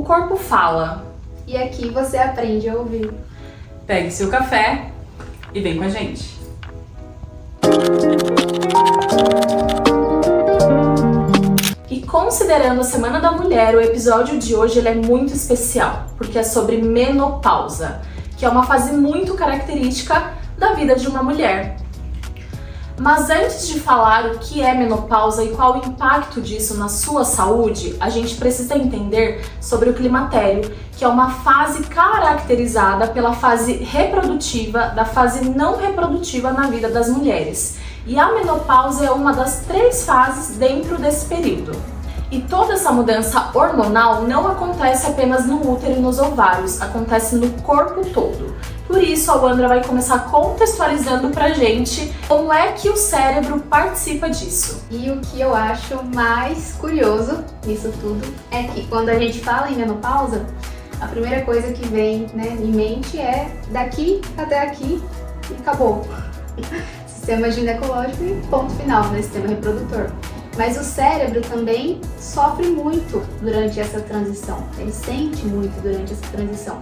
corpo fala. E aqui você aprende a ouvir. Pegue seu café e vem com a gente. E considerando a Semana da Mulher, o episódio de hoje ele é muito especial, porque é sobre menopausa, que é uma fase muito característica da vida de uma mulher. Mas antes de falar o que é menopausa e qual o impacto disso na sua saúde, a gente precisa entender sobre o climatério, que é uma fase caracterizada pela fase reprodutiva da fase não reprodutiva na vida das mulheres. E a menopausa é uma das 3 fases dentro desse período. E toda essa mudança hormonal não acontece apenas no útero e nos ovários, acontece no corpo todo. Por isso, a Wandra vai começar contextualizando pra gente como é que o cérebro participa disso. E o que eu acho mais curioso nisso tudo é que quando a gente fala em menopausa, a primeira coisa que vem, em mente é daqui até aqui e acabou. Sistema ginecológico e ponto final, sistema reprodutor. Mas o cérebro também sofre muito durante essa transição, ele sente muito durante essa transição.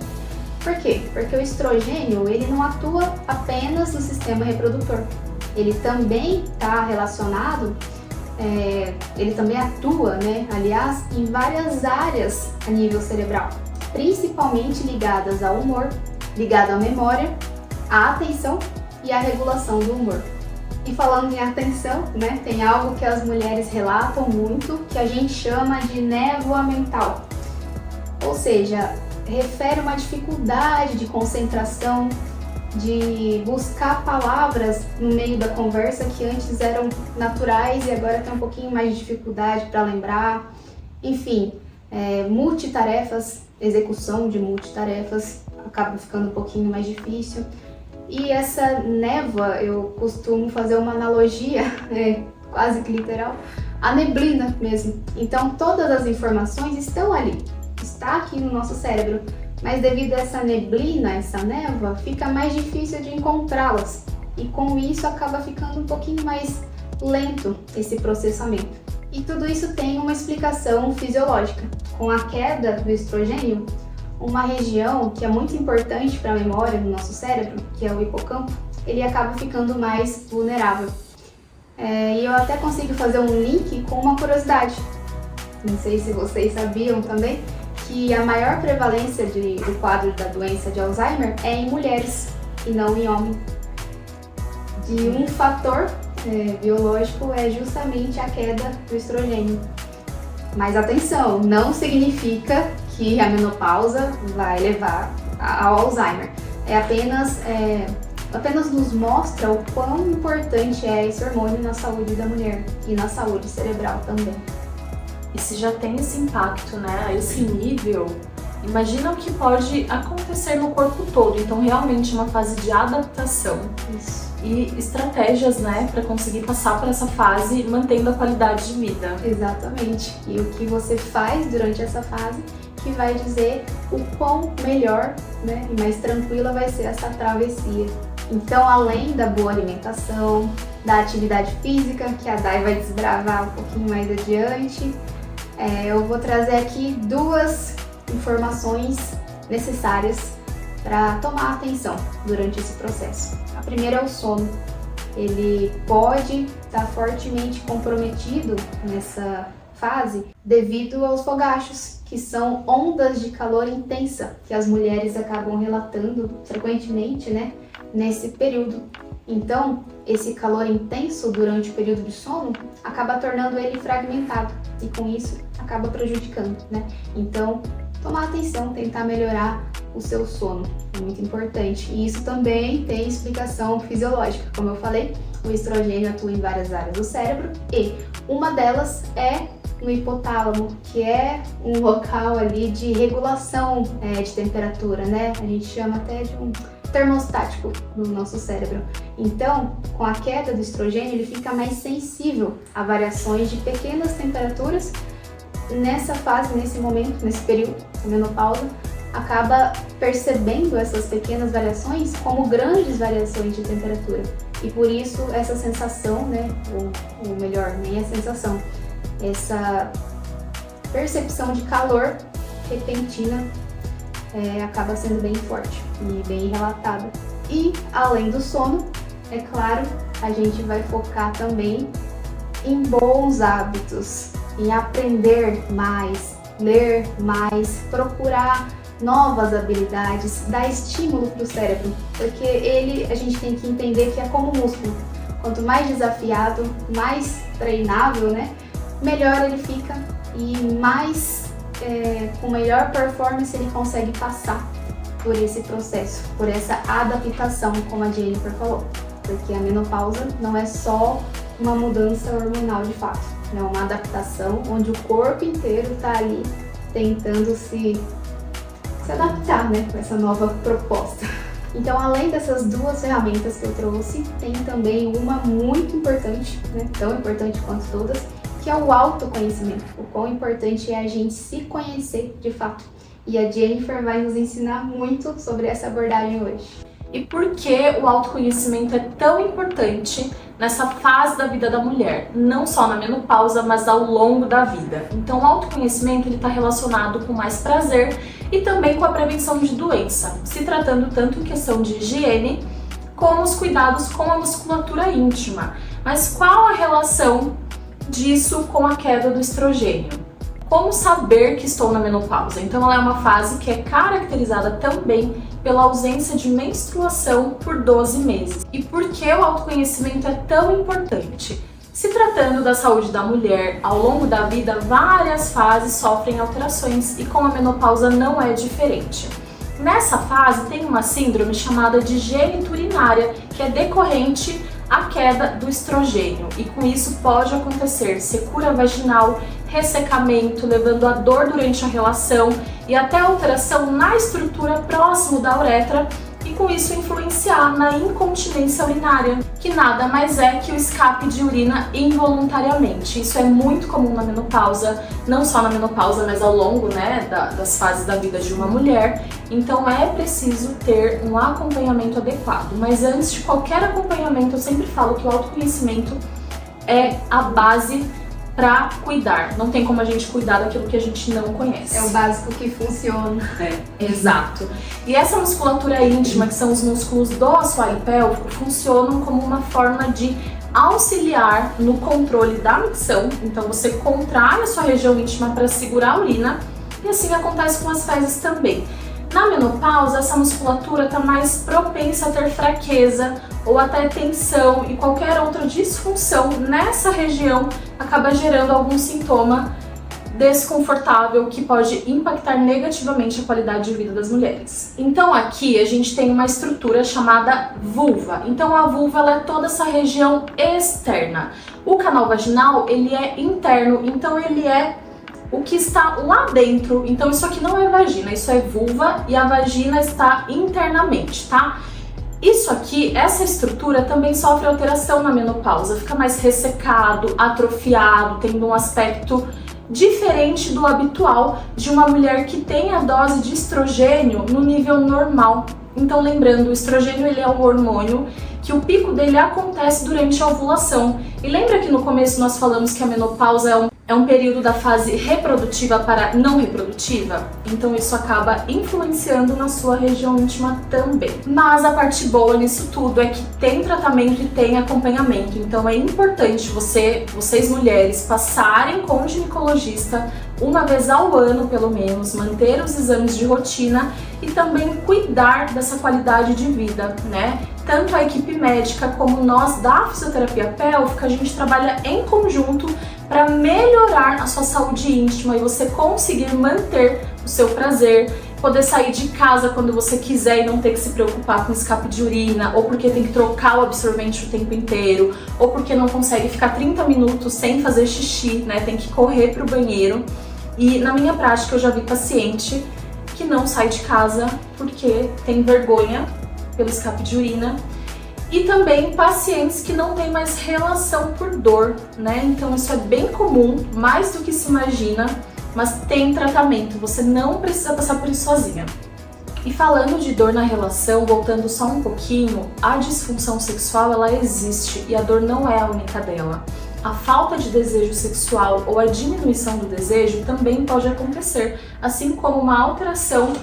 Por quê? Porque o estrogênio ele não atua apenas no sistema reprodutor, ele também está relacionado, ele também atua, aliás, em várias áreas a nível cerebral, principalmente ligadas ao humor, ligado à memória, à atenção e à regulação do humor. E falando em atenção, tem algo que as mulheres relatam muito, que a gente chama de névoa mental. Ou seja, refere uma dificuldade de concentração, de buscar palavras no meio da conversa que antes eram naturais e agora tem um pouquinho mais de dificuldade para lembrar. Enfim, multitarefas, execução de multitarefas acaba ficando um pouquinho mais difícil. E essa névoa, eu costumo fazer uma analogia, quase que literal, a neblina mesmo. Então todas as informações estão ali, está aqui no nosso cérebro, mas devido a essa neblina, essa névoa, fica mais difícil de encontrá-las. E com isso acaba ficando um pouquinho mais lento esse processamento. E tudo isso tem uma explicação fisiológica. Com a queda do estrogênio, uma região que é muito importante para a memória no nosso cérebro, que é o hipocampo, ele acaba ficando mais vulnerável. E eu até consigo fazer um link com uma curiosidade. Não sei se vocês sabiam também, que a maior prevalência do quadro da doença de Alzheimer é em mulheres e não em homens. De um fator biológico é justamente a queda do estrogênio. Mas atenção, não significa que a menopausa vai levar ao Alzheimer. Apenas nos mostra o quão importante é esse hormônio na saúde da mulher e na saúde cerebral também. E se já tem esse impacto, a esse nível, imagina o que pode acontecer no corpo todo. Então, realmente, uma fase de adaptação. Isso. E estratégias, para conseguir passar por essa fase mantendo a qualidade de vida. Exatamente. E o que você faz durante essa fase que vai dizer o quão melhor, e mais tranquila vai ser essa travessia. Então, além da boa alimentação, da atividade física, que a Dai vai desbravar um pouquinho mais adiante, eu vou trazer aqui 2 informações necessárias para tomar atenção durante esse processo. A primeira é o sono. Ele pode estar fortemente comprometido nessa fase devido aos fogachos, que são ondas de calor intensa que as mulheres acabam relatando frequentemente, nesse período. Então, esse calor intenso durante o período de sono acaba tornando ele fragmentado e com isso acaba prejudicando, Então, tomar atenção, tentar melhorar o seu sono, é muito importante. E isso também tem explicação fisiológica. Como eu falei, o estrogênio atua em várias áreas do cérebro e uma delas é no hipotálamo, que é um local ali de regulação de temperatura, A gente chama até de um termostático no nosso cérebro. Então, com a queda do estrogênio, ele fica mais sensível a variações de pequenas temperaturas. Nessa fase, nesse momento, nesse período, a menopausa, acaba percebendo essas pequenas variações como grandes variações de temperatura. E por isso essa sensação, ou melhor, nem a sensação, essa percepção de calor repentina, acaba sendo bem forte e bem relatada. E além do sono, é claro, a gente vai focar também em bons hábitos, em aprender mais, ler mais, procurar novas habilidades, dar estímulo para o cérebro, porque a gente tem que entender que é como músculo. Quanto mais desafiado, mais treinável, né, melhor ele fica e mais, com melhor performance ele consegue passar por esse processo, por essa adaptação, como a Jennifer falou. Porque a menopausa não é só uma mudança hormonal de fato, é uma adaptação onde o corpo inteiro está ali tentando se adaptar, né, com essa nova proposta. Então, além dessas duas ferramentas que eu trouxe, tem também uma muito importante, né, tão importante quanto todas, que é o autoconhecimento. O quão importante é a gente se conhecer de fato. E a Jennifer vai nos ensinar muito sobre essa abordagem hoje. E por que o autoconhecimento é tão importante nessa fase da vida da mulher, não só na menopausa, mas ao longo da vida. Então, o autoconhecimento está relacionado com mais prazer e também com a prevenção de doença, se tratando tanto em questão de higiene, como os cuidados com a musculatura íntima. Mas qual a relação disso com a queda do estrogênio? Como saber que estou na menopausa? Então, ela é uma fase que é caracterizada também pela ausência de menstruação por 12 meses. E por que o autoconhecimento é tão importante? Se tratando da saúde da mulher, ao longo da vida, várias fases sofrem alterações e com a menopausa não é diferente. Nessa fase tem uma síndrome chamada de geniturinária, que é decorrente à queda do estrogênio, e com isso pode acontecer secura vaginal, ressecamento, levando a dor durante a relação e até alteração na estrutura próximo da uretra, e com isso influenciar na incontinência urinária, que nada mais é que o escape de urina involuntariamente. Isso é muito comum na menopausa, não só na menopausa, mas ao longo, né, das fases da vida de uma mulher. Então é preciso ter um acompanhamento adequado. Mas antes de qualquer acompanhamento, eu sempre falo que o autoconhecimento é a base para cuidar. Não tem como a gente cuidar daquilo que a gente não conhece. É o básico que funciona. Exato. E essa musculatura íntima, que são os músculos do assoalho pélvico, funcionam como uma forma de auxiliar no controle da micção. Então você contrai a sua região íntima para segurar a urina, e assim acontece com as fezes também. Na menopausa, essa musculatura está mais propensa a ter fraqueza ou até tensão, e qualquer outra disfunção nessa região acaba gerando algum sintoma desconfortável que pode impactar negativamente a qualidade de vida das mulheres. Então aqui a gente tem uma estrutura chamada vulva. Então a vulva, ela é toda essa região externa. O canal vaginal, ele é interno, então ele é o que está lá dentro. Então isso aqui não é vagina, isso é vulva, e a vagina está internamente, tá? Isso aqui, essa estrutura também sofre alteração na menopausa, fica mais ressecado, atrofiado, tendo um aspecto diferente do habitual de uma mulher que tem a dose de estrogênio no nível normal. Então, lembrando, o estrogênio, ele é um hormônio que o pico dele acontece durante a ovulação. E lembra que no começo nós falamos que a menopausa é um período da fase reprodutiva para não reprodutiva? Então isso acaba influenciando na sua região íntima também. Mas a parte boa nisso tudo é que tem tratamento e tem acompanhamento. Então é importante vocês mulheres passarem com o ginecologista uma vez ao ano, pelo menos, manter os exames de rotina e também cuidar dessa qualidade de vida, né? Tanto a equipe médica como nós da fisioterapia pélvica, a gente trabalha em conjunto para melhorar a sua saúde íntima e você conseguir manter o seu prazer, poder sair de casa quando você quiser e não ter que se preocupar com escape de urina, ou porque tem que trocar o absorvente o tempo inteiro, ou porque não consegue ficar 30 minutos sem fazer xixi, né? Tem que correr para o banheiro. E na minha prática eu já vi paciente que não sai de casa porque tem vergonha pelo escape de urina, e também pacientes que não têm mais relação por dor, né? Então isso é bem comum, mais do que se imagina, mas tem tratamento, você não precisa passar por isso sozinha. E falando de dor na relação, voltando só um pouquinho, a disfunção sexual, ela existe e a dor não é a única dela. a falta de desejo sexual ou a diminuição do desejo também pode acontecer, assim como uma alteração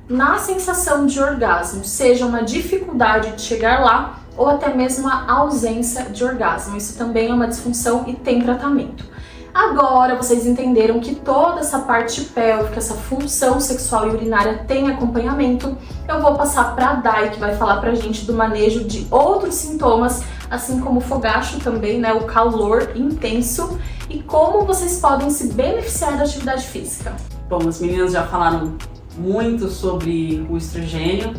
na sensação de orgasmo, seja uma dificuldade de chegar lá ou até mesmo a ausência de orgasmo. Isso também é uma disfunção e tem tratamento. Agora vocês entenderam que toda essa parte pélvica, essa função sexual e urinária tem acompanhamento. Eu vou passar para a Dai, que vai falar pra gente do manejo de outros sintomas, assim como o fogacho também, né, o calor intenso, e como vocês podem se beneficiar da atividade física. Bom, as meninas já falaram muito sobre o estrogênio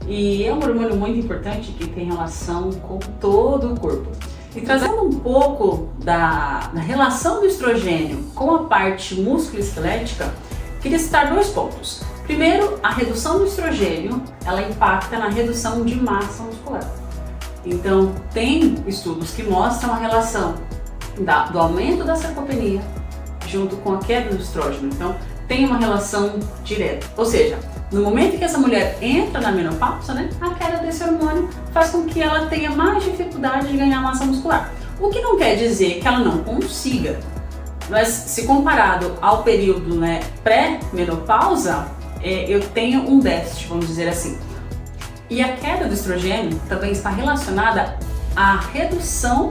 e é um hormônio muito importante que tem relação com todo o corpo. E trazendo um pouco da relação do estrogênio com a parte musculoesquelética, queria citar 2 pontos. Primeiro, a redução do estrogênio, ela impacta na redução de massa muscular. Então, tem estudos que mostram a relação do aumento da sarcopenia junto com a queda do estrógeno. Então, tem uma relação direta. Ou seja, no momento que essa mulher entra na menopausa, né, a queda desse hormônio faz com que ela tenha mais dificuldade de ganhar massa muscular. O que não quer dizer que ela não consiga, mas se comparado ao período, né, pré-menopausa, eu tenho um déficit, vamos dizer assim. E a queda do estrogênio também está relacionada à redução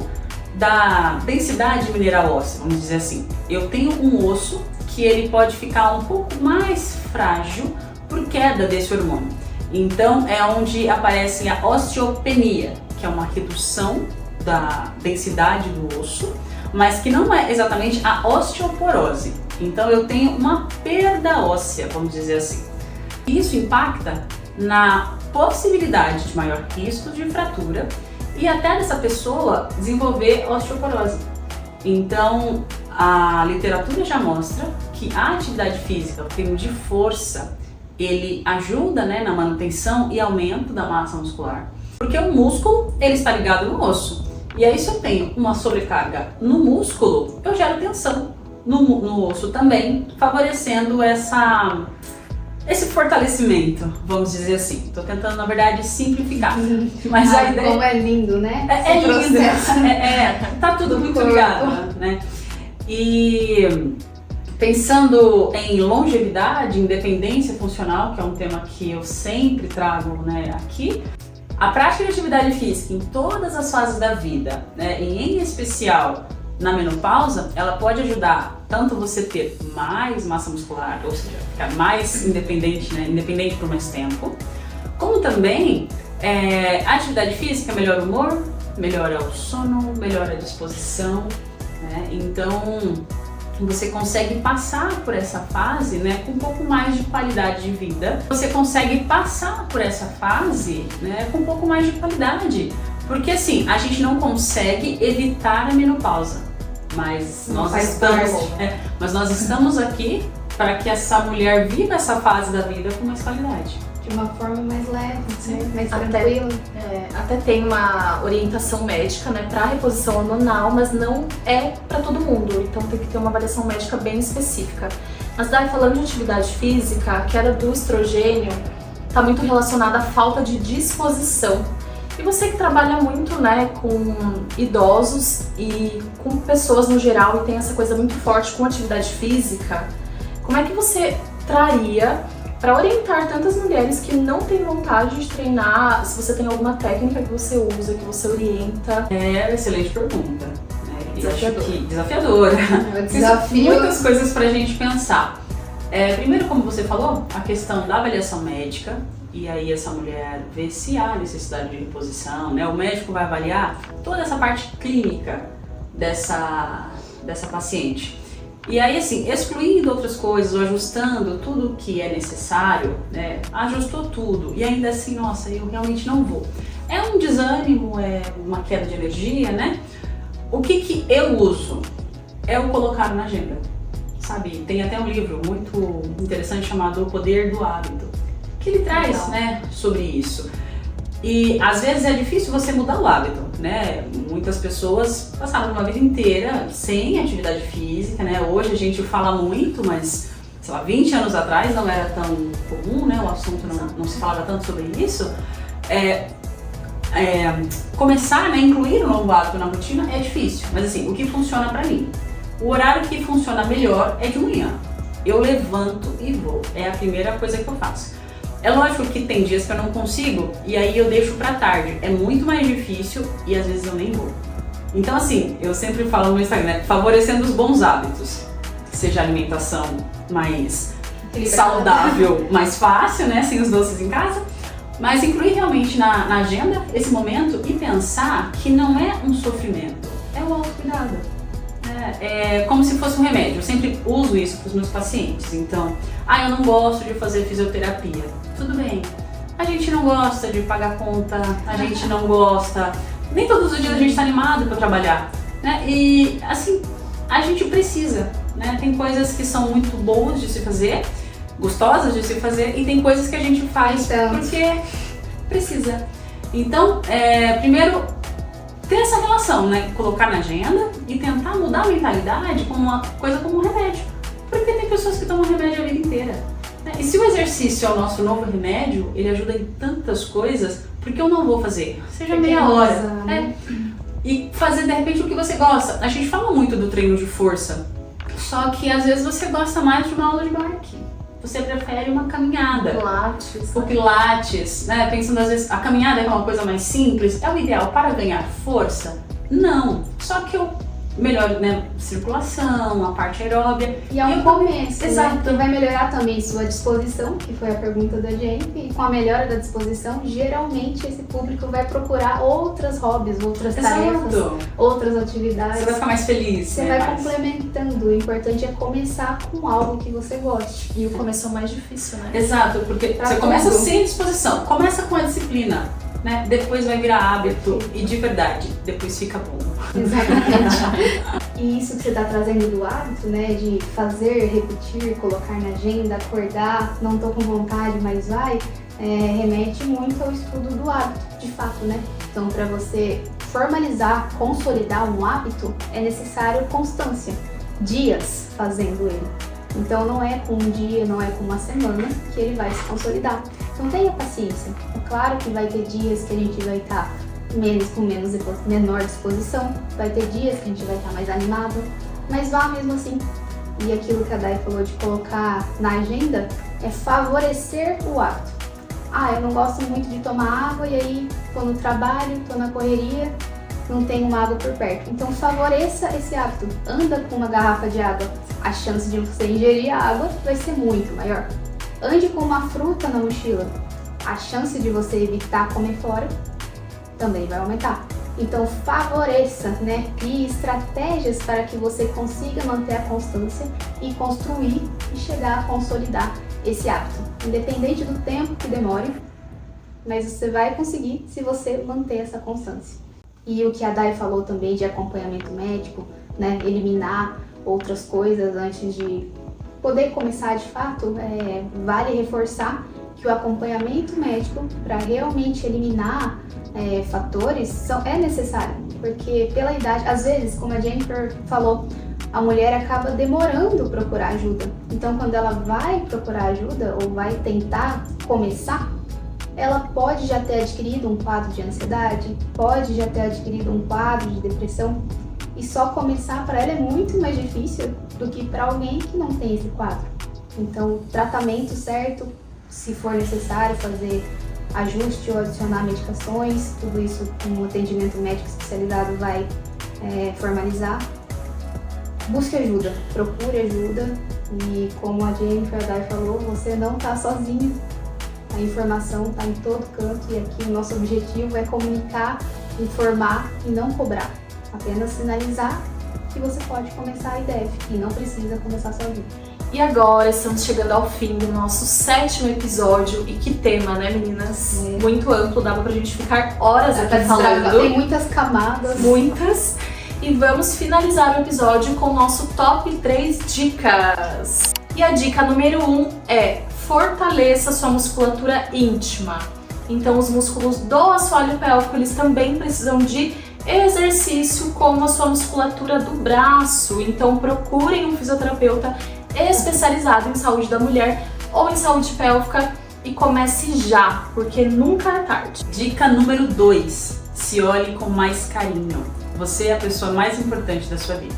da densidade mineral óssea, vamos dizer assim. Eu tenho um osso que ele pode ficar um pouco mais frágil por queda desse hormônio. Então é onde aparece a osteopenia, que é uma redução da densidade do osso, mas que não é exatamente a osteoporose. Então eu tenho uma perda óssea, vamos dizer assim. Isso impacta na possibilidade de maior risco de fratura e até dessa pessoa desenvolver osteoporose. Então a literatura já mostra que a atividade física, o treino de força, ele ajuda, né, na manutenção e aumento da massa muscular, porque o músculo ele está ligado no osso. E aí se eu tenho uma sobrecarga no músculo, eu gero tensão no osso também, favorecendo esse fortalecimento, vamos dizer assim. Estou tentando, na verdade, simplificar. Mas a ideia... Como é lindo, né? É lindo. Tá tudo muito ligado, né? E pensando em longevidade, independência funcional, que é um tema que eu sempre trago, né, aqui, a prática de atividade física em todas as fases da vida, né, e em especial na menopausa, ela pode ajudar tanto você ter mais massa muscular, ou seja, ficar mais independente, né, independente por mais tempo, como também a atividade física melhora o humor, melhora o sono, melhora a disposição, né? Então você consegue passar por essa fase, né, com um pouco mais de qualidade de vida. Você consegue passar por essa fase, né, com um pouco mais de qualidade. Porque assim, a gente não consegue evitar a menopausa, mas nós estamos aqui para que essa mulher viva essa fase da vida com mais qualidade. De uma forma mais leve, né? Mais Até- tranquila. Até tem uma orientação médica, né, para reposição hormonal, mas não é para todo mundo, então tem que ter uma avaliação médica bem específica. Mas daí, falando de atividade física, a queda do estrogênio está muito relacionada à falta de disposição. E você que trabalha muito, né, com idosos e com pessoas no geral e tem essa coisa muito forte com atividade física, como é que você traria para orientar tantas mulheres que não têm vontade de treinar, se você tem alguma técnica que você usa, que você orienta? É uma excelente pergunta, né? Desafiadora. Eu acho que desafiadora. É um desafio. Muitas coisas pra gente pensar. Primeiro, como você falou, a questão da avaliação médica, e aí essa mulher vê se há necessidade de reposição, né? O médico vai avaliar toda essa parte clínica dessa paciente. E aí, assim, excluindo outras coisas, ou ajustando tudo que é necessário, né? Ajustou tudo e ainda assim, nossa, eu realmente não vou. É um desânimo, é uma queda de energia, né? O que eu uso? É o colocar na agenda, sabe? Tem até um livro muito interessante chamado O Poder do Hábito, que ele traz, né, sobre isso. E às vezes é difícil você mudar o hábito, né? Muitas pessoas passaram uma vida inteira sem atividade física, né? Hoje a gente fala muito, mas, sei lá, 20 anos atrás não era tão comum, né? O assunto não se falava tanto sobre isso. começar, né, incluir um novo hábito na rotina é difícil, mas assim, o que funciona pra mim? O horário que funciona melhor é de manhã. Eu levanto e vou, é a primeira coisa que eu faço. É lógico que tem dias que eu não consigo e aí eu deixo pra tarde, é muito mais difícil e às vezes eu nem vou. Então assim, eu sempre falo no Instagram, né, favorecendo os bons hábitos, que seja a alimentação mais saudável, mais fácil, né, sem os doces em casa, mas incluir realmente na agenda esse momento e pensar que não é um sofrimento, é o autocuidado. É como se fosse um remédio. Eu sempre uso isso para os meus pacientes. Então, eu não gosto de fazer fisioterapia. Tudo bem. A gente não gosta de pagar conta, a gente não gosta. Nem todos os dias a gente está animado para trabalhar, né? E assim, a gente precisa, né? Tem coisas que são muito boas de se fazer, gostosas de se fazer, e tem coisas que a gente faz porque precisa. Então, primeiro, ter essa relação, né? Colocar na agenda e tentar mudar a mentalidade como uma coisa como um remédio. Porque tem pessoas que tomam remédio a vida inteira, né? E se o exercício é o nosso novo remédio, ele ajuda em tantas coisas, porque eu não vou fazer? Seja meia hora, né? E fazer de repente o que você gosta. A gente fala muito do treino de força, só que às vezes você gosta mais de uma aula de bike. Você prefere uma caminhada. Pilates. O Pilates, né? Pensando às vezes, a caminhada é uma coisa mais simples, é o ideal para ganhar força? Não. Só que eu melhoro, né, circulação, a parte aeróbia. E é um começo, exato. Né? Que vai melhorar também sua disposição, que foi a pergunta da Jennifer. E com a melhora da disposição, geralmente esse público vai procurar outras hobbies, outras tarefas, outras atividades. Você vai ficar mais feliz. Você vai complementando. O importante é começar com algo que você goste. E o começo é o mais difícil, né? Exato, porque você começa sem disposição, começa com a disciplina, né? Depois vai virar hábito e de verdade, depois fica bom. Exatamente. E isso que você está trazendo do hábito, né? De fazer, repetir, colocar na agenda, acordar, não tô com vontade, mas vai, remete muito ao estudo do hábito, de fato, né? Então, para você formalizar, consolidar um hábito, é necessário constância, dias fazendo ele. Então não é com um dia, não é com uma semana que ele vai se consolidar. Então tenha paciência. É claro que vai ter dias que a gente vai estar com menor disposição, vai ter dias que a gente vai estar mais animado, mas vá mesmo assim. E aquilo que a Dai falou de colocar na agenda é favorecer o hábito. Eu não gosto muito de tomar água e aí tô no trabalho, tô na correria, não tenho uma água por perto. Então favoreça esse hábito. Anda com uma garrafa de água. A chance de você ingerir a água vai ser muito maior. Ande com uma fruta na mochila. A chance de você evitar comer fora também vai aumentar. Então favoreça, né? Crie estratégias para que você consiga manter a constância e construir e chegar a consolidar esse hábito. Independente do tempo que demore, mas você vai conseguir se você manter essa constância. E o que a Dai falou também de acompanhamento médico, né? Eliminar outras coisas antes de poder começar de fato, vale reforçar que o acompanhamento médico para realmente eliminar fatores é necessário, porque pela idade, às vezes, como a Jennifer falou, a mulher acaba demorando procurar ajuda. Então, quando ela vai procurar ajuda ou vai tentar começar, ela pode já ter adquirido um quadro de ansiedade, pode já ter adquirido um quadro de depressão, e só começar para ela é muito mais difícil do que para alguém que não tem esse quadro. Então, tratamento certo, se for necessário fazer ajuste ou adicionar medicações, tudo isso um atendimento médico especializado vai formalizar. Busque ajuda, procure ajuda, e como a Jennifer Dai falou, você não está sozinho. A informação está em todo canto e aqui o nosso objetivo é comunicar, informar e não cobrar. Apenas sinalizar que você pode começar e deve, e não precisa começar sozinho. E agora estamos chegando ao fim do nosso 7º episódio. E que tema, né, meninas? Muito amplo, dava pra gente ficar horas aqui falando. Tem muitas camadas. Muitas. E vamos finalizar o episódio com o nosso top 3 dicas. E a dica número 1 é: fortaleça sua musculatura íntima. Então os músculos do assoalho pélvico, eles também precisam de exercício, como a sua musculatura do braço. Então procurem um fisioterapeuta especializado em saúde da mulher ou em saúde pélvica E comece já, porque nunca é tarde. Dica número 2. Se olhe com mais carinho. Você é a pessoa mais importante da sua vida.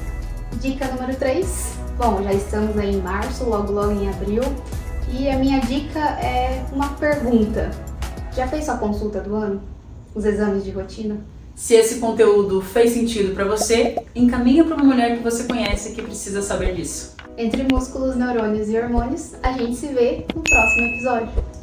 Dica número 3. Bom, já estamos aí em março, logo em abril. E a minha dica é uma pergunta. Já fez sua consulta do ano? Os exames de rotina? Se esse conteúdo fez sentido para você, encaminha para uma mulher que você conhece que precisa saber disso. Entre músculos, neurônios e hormônios, a gente se vê no próximo episódio.